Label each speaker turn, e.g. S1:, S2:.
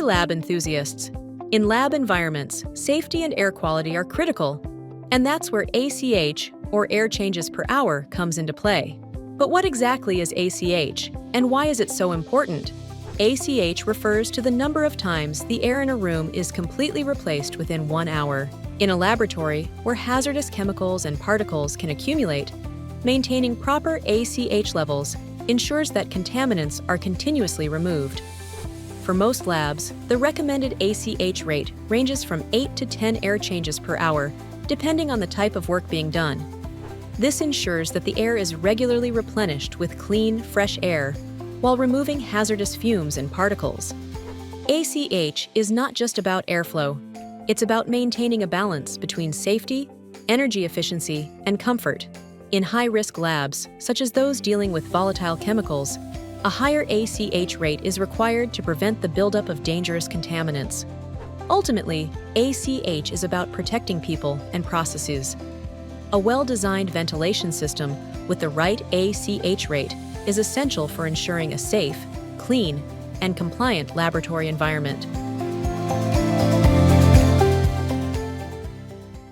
S1: Hey lab enthusiasts! In lab environments, safety and air quality are critical, and that's where ACH, or air changes per hour, comes into play. But what exactly is ACH, and why is it so important? ACH refers to the number of times the air in a room is completely replaced within 1 hour. In a laboratory, where hazardous chemicals and particles can accumulate, maintaining proper ACH levels ensures that contaminants are continuously removed. For most labs, the recommended ACH rate ranges from 8 to 10 air changes per hour, depending on the type of work being done. This ensures that the air is regularly replenished with clean, fresh air, while removing hazardous fumes and particles. ACH is not just about airflow. It's about maintaining a balance between safety, energy efficiency, and comfort. In high-risk labs, such as those dealing with volatile chemicals, a higher ACH rate is required to prevent the buildup of dangerous contaminants. Ultimately, ACH is about protecting people and processes. A well-designed ventilation system with the right ACH rate is essential for ensuring a safe, clean, and compliant laboratory environment.